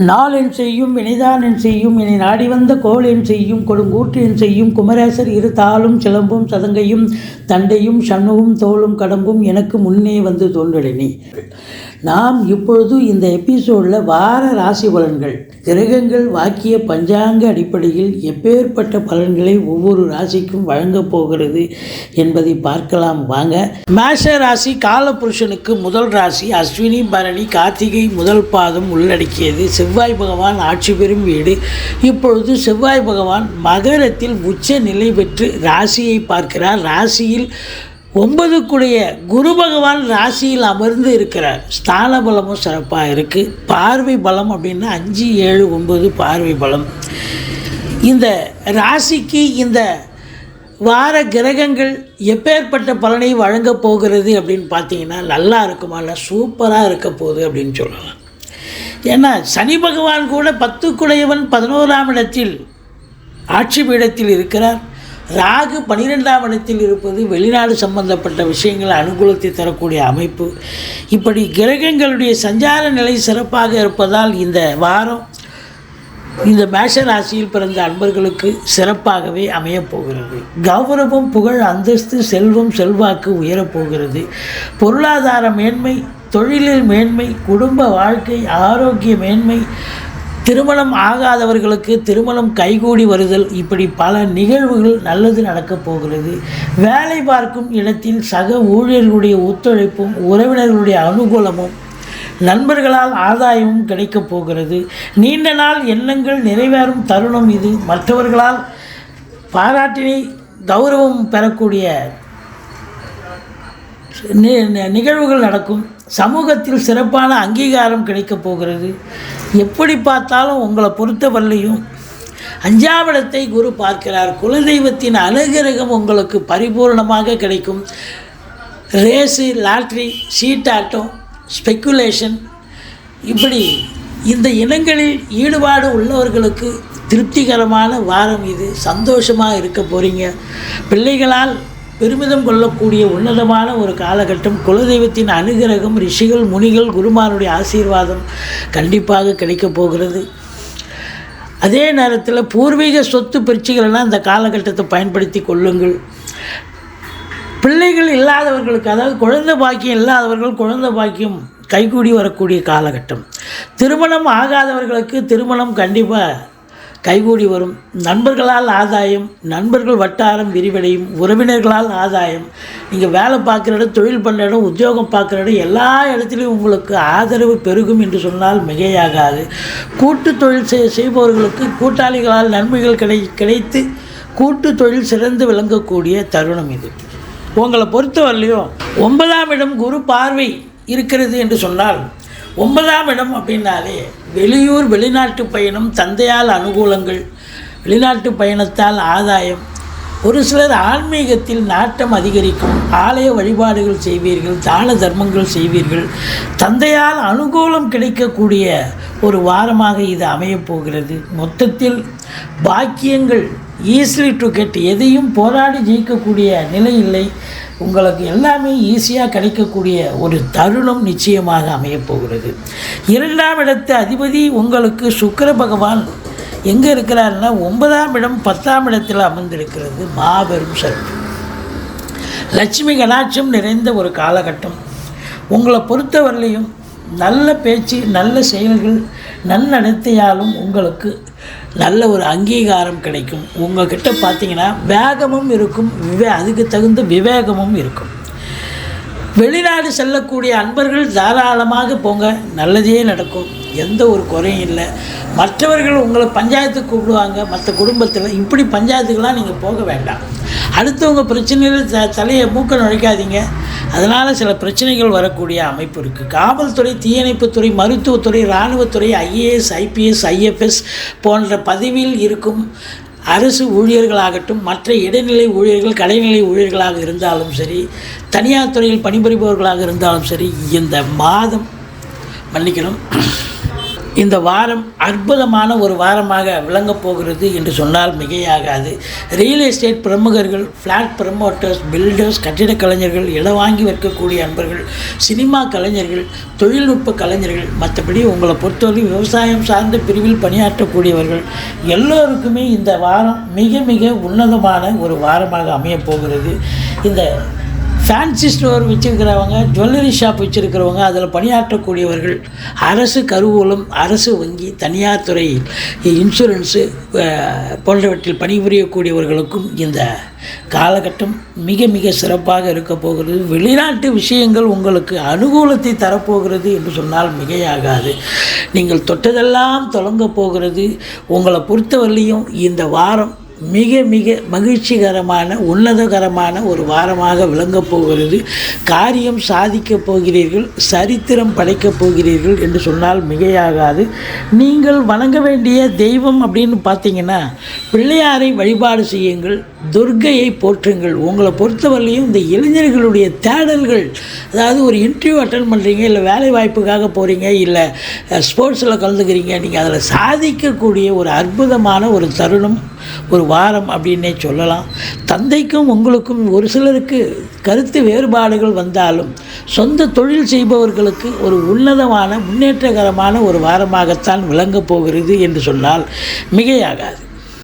நாளென் செய்யும் வினைதானென் செய்யும் இனி நாடி வந்த கோளென் செய்யும் கொடுங்கூற்றென் செய்யும் குமரேசர் இரு தாளும் சிலம்பும் சதங்கையும் தண்டையும் சண்முகும் தோளும் கடம்பும் எனக்கு முன்னே வந்து தோன்றலினி. நாம் இப்பொழுது இந்த எபிசோடில் வார ராசி பலன்கள், கிரகங்கள் வாக்கிய பஞ்சாங்க அடிப்படையில் எப்பேற்பட்ட பலன்களை ஒவ்வொரு ராசிக்கும் வழங்கப் போகிறது என்பதை பார்க்கலாம் வாங்க. மேஷ ராசி காலபுருஷனுக்கு முதல் ராசி அஸ்வினி பரணி கார்த்திகை முதல் பாதம் உள்ளடக்கியது. செவ்வாய் பகவான் ஆட்சி பெறும் வீடு. இப்பொழுது செவ்வாய் பகவான் மகரத்தில் உச்ச நிலை பெற்று ராசியை பார்க்கிறார். ராசியில் 9க்குடைய குரு பகவான் ராசியில் அமர்ந்து இருக்கிறார். ஸ்தான பலமும் சிறப்பாக இருக்குது. பார்வை பலம் அப்படின்னா 5, 7, 9 பார்வை பலம். இந்த ராசிக்கு இந்த வார கிரகங்கள் எப்பேற்பட்ட பலனை வழங்கப் போகிறது அப்படின்னு பார்த்தீங்கன்னா நல்லா இருக்குமா, இல்லை சூப்பராக இருக்க போகுது அப்படின்னு சொல்லலாம். ஏன்னா சனி பகவான் கூட 10க்குடையவன் 11ஆம் இடத்தில் ஆட்சி பீடத்தில் இருக்கிறார். ராகு 12ஆம் இடத்தில் இருப்பது வெளிநாடு சம்பந்தப்பட்ட விஷயங்களை அனுகூலத்தை தரக்கூடிய அமைப்பு. இப்படி கிரகங்களுடைய சஞ்சார நிலை சிறப்பாக இருப்பதால் இந்த வாரம் இந்த மேஷ ராசியில் பிறந்த அன்பர்களுக்கு சிறப்பாகவே அமையப்போகிறது. கௌரவம், புகழ், அந்தஸ்து, செல்வம், செல்வாக்கு உயரப்போகிறது. பொருளாதார மேன்மை, தொழிலில் மேன்மை, குடும்ப வாழ்க்கை, ஆரோக்கிய மேன்மை, திருமணம் ஆகாதவர்களுக்கு திருமணம் கைகூடி வருதல், இப்படி பல நிகழ்வுகள் நல்லது நடக்கப் போகிறது. வேலை பார்க்கும் இடத்தில் சக ஊழியர்களுடைய ஒத்துழைப்பும் உறவினர்களுடைய அனுகூலமும் நண்பர்களால் ஆதாயமும் கிடைக்கப் போகிறது. நீண்ட நாள் எண்ணங்கள் நிறைவேறும் தருணம் இது. மற்றவர்களால் பாராட்டினை கௌரவம் பெறக்கூடிய நிகழ்வுகள் நடக்கும். சமூகத்தில் சிறப்பான அங்கீகாரம் கிடைக்கப் போகிறது. எப்படி பார்த்தாலும் உங்களை பொறுத்தவரையிலையும் 5ஆம் இடத்தை குரு பார்க்கிறார். குலதெய்வத்தின் அனுகிரகம் உங்களுக்கு பரிபூர்ணமாக கிடைக்கும். ரேஸு, லாட்ரி, சீட்டாட்டம், ஸ்பெக்குலேஷன், இப்படி இந்த இனங்களில் ஈடுபாடு உள்ளவர்களுக்கு திருப்திகரமான வாரம் இது. சந்தோஷமாக இருக்க போகிறீங்க. பிள்ளைகளால் பெருமிதம் கொள்ளக்கூடிய உன்னதமான ஒரு காலகட்டம். குலதெய்வத்தின் அனுகிரகம், ரிஷிகள், முனிகள், குருமாருடைய ஆசீர்வாதம் கண்டிப்பாக கிடைக்கப் போகிறது. அதே நேரத்தில் பூர்வீக சொத்து பிரச்சனைகள்லாம் இந்த காலகட்டத்தை பயன்படுத்தி கொள்ளுங்கள். பிள்ளைகள் இல்லாதவர்களுக்கு, அதாவது குழந்தை பாக்கியம் இல்லாதவர்கள் குழந்தை பாக்கியம் கைகூடி வரக்கூடிய காலகட்டம். திருமணம் ஆகாதவர்களுக்கு திருமணம் கண்டிப்பாக கைகூடி வரும். நண்பர்களால் ஆதாயம், நண்பர்கள் வட்டாரம் விரிவடையும். உறவினர்களால் ஆதாயம். நீங்கள் வேலை பார்க்குற இடம், தொழில் பண்ணுற இடம், உத்தியோகம் பார்க்குற இடம், எல்லா இடத்துலையும் உங்களுக்கு ஆதரவு பெருகும் என்று சொன்னால் மிகையாகாது. கூட்டு தொழில் செய்பவர்களுக்கு கூட்டாளிகளால் நன்மைகள் கிடைத்து கூட்டு தொழில் சிறந்து விளங்கக்கூடிய தருணம் இது. உங்களை பொறுத்தவரையிலையும் 9ஆம் இடம் குரு பார்வை இருக்கிறது என்று சொன்னால், 9ஆம் இடம் அப்படின்னாலே வெளியூர் வெளிநாட்டு பயணம், தந்தையால் அனுகூலங்கள், வெளிநாட்டு பயணத்தால் ஆதாயம். ஒரு சிலர் ஆன்மீகத்தில் நாட்டம் அதிகரிக்கும். ஆலய வழிபாடுகள் செய்வீர்கள், தான தர்மங்கள் செய்வீர்கள். தந்தையால் அனுகூலம் கிடைக்கக்கூடிய ஒரு வாரமாக இது அமையப்போகிறது. மொத்தத்தில் பாக்கியங்கள் ஈஸிலி டு கெட், எதையும் போராடி ஜெயிக்கக்கூடிய நிலை இல்லை. உங்களுக்கு எல்லாமே ஈஸியாக கிடைக்கக்கூடிய ஒரு தருணம் நிச்சயமாக அமையப்போகிறது. 2ஆம் இடத்து அதிபதி உங்களுக்கு சுக்கிர பகவான் எங்கே இருக்கிறாருன்னா 9ஆம் இடம் 10ஆம் இடத்தில் அமர்ந்திருக்கிறது. மாபெரும் சிறப்பு. லட்சுமி கடாட்சம் நிறைந்த ஒரு காலகட்டம். உங்களை பொறுத்தவரையிலையும் நல்ல பேச்சு, நல்ல செயல்கள், நன்னடத்தையாலும் உங்களுக்கு நல்ல ஒரு அங்கீகாரம் கிடைக்கும். உங்கள்கிட்ட பார்த்தீங்கன்னா வேகமும் இருக்கும், அதுக்கு தகுந்த விவேகமும் இருக்கும். வெளிநாடு செல்லக்கூடிய அன்பர்கள் தாராளமாக போங்க, நல்லதே நடக்கும், எந்த ஒரு குறையும் இல்லை. மற்றவர்கள் உங்களை பஞ்சாயத்துக்கு கூப்பிடுவாங்க, மற்ற குடும்பத்தில் இப்படி பஞ்சாயத்துக்கெலாம் நீங்கள் போக வேண்டாம். அடுத்தவங்க பிரச்சனைகள் தலையை மூக்க நுழைக்காதீங்க. அதனால் சில பிரச்சனைகள் வரக்கூடிய அமைப்பு இருக்குது. காவல்துறை, தீயணைப்புத்துறை, மருத்துவத்துறை, இராணுவத்துறை, ஐஏஎஸ், ஐபிஎஸ், ஐஎஃப்எஸ் போன்ற பதவியில் இருக்கும் அரசு ஊழியர்களாகட்டும், மற்ற இடைநிலை ஊழியர்கள், கடைநிலை ஊழியர்களாக இருந்தாலும் சரி, தனியார் துறையில் பணிபுரிபவர்களாக இருந்தாலும் சரி, இந்த மாதம் மன்னிக்கணும், இந்த வாரம் அற்புதமான ஒரு வாரமாக விளங்கப் போகிறது என்று சொன்னால் மிகையாகாது. ரியல் எஸ்டேட் பிரமுகர்கள், ஃப்ளாட் ப்ரமோட்டர்ஸ், பில்டர்ஸ், கட்டிடக் கலைஞர்கள், இடம் வாங்கி விற்கக்கூடிய அன்பர்கள், சினிமா கலைஞர்கள், தொழில்நுட்ப கலைஞர்கள், மற்றபடி உங்களை பொறுத்தவரை விவசாயம் சார்ந்த பிரிவில் பணியாற்றக்கூடியவர்கள் எல்லோருக்குமே இந்த வாரம் மிக மிக உன்னதமான ஒரு வாரமாக அமையப் போகிறது. இந்த ஃபேன்சி ஸ்டோர் வச்சுருக்கிறவங்க, ஜுவல்லரி ஷாப் வச்சுருக்கிறவங்க, அதில் பணியாற்றக்கூடியவர்கள், அரசு கருவூலம், அரசு வங்கி, தனியார் துறை, இன்சூரன்ஸு போன்றவற்றில் பணிபுரியக்கூடியவர்களுக்கும் இந்த காலகட்டம் மிக மிக சிறப்பாக இருக்க போகிறது. வெளிநாட்டு விஷயங்கள் உங்களுக்கு அனுகூலத்தை தரப்போகிறது என்று சொன்னால் மிகையாகாது. நீங்கள் தொட்டதெல்லாம் தொடங்க போகிறது. உங்களை பொறுத்தவரையிலையும் இந்த வாரம் மிக மிக மகிழ்ச்சிகரமான உன்னதகரமான ஒரு வாரமாக விளங்கப் போகிறது. காரியம் சாதிக்கப் போகிறீர்கள், சரித்திரம் படைக்கப் போகிறீர்கள் என்று சொன்னால் மிகையாகாது. நீங்கள் வணங்க வேண்டிய தெய்வம் அப்படின்னு பார்த்தீங்கன்னா பிள்ளையாரை வழிபாடு செய்யுங்கள், துர்க்கையை போற்றுங்கள். உங்களை பொறுத்தவரையிலையும் இந்த இளைஞர்களுடைய தேடல்கள், அதாவது ஒரு இன்டர்வியூ அட்டன் பண்ணுறீங்க, இல்லை வேலை வாய்ப்புக்காக போகிறீங்க, இல்லை ஸ்போர்ட்ஸில் கலந்துக்கிறீங்க, நீங்கள் அதில் சாதிக்கக்கூடிய ஒரு அற்புதமான ஒரு தருணம், ஒரு வாரம் அப்படின்னே சொல்லலாம். தந்தைக்கும் உங்களுக்கும் ஒரு சிலருக்கு கருத்து வேறுபாடுகள் வந்தாலும் சொந்த தொழில் செய்பவர்களுக்கு ஒரு உன்னதமான முன்னேற்றகரமான ஒரு வாரமாகத்தான் விளங்கப் போகிறது என்று சொன்னால் மிகையாகாது.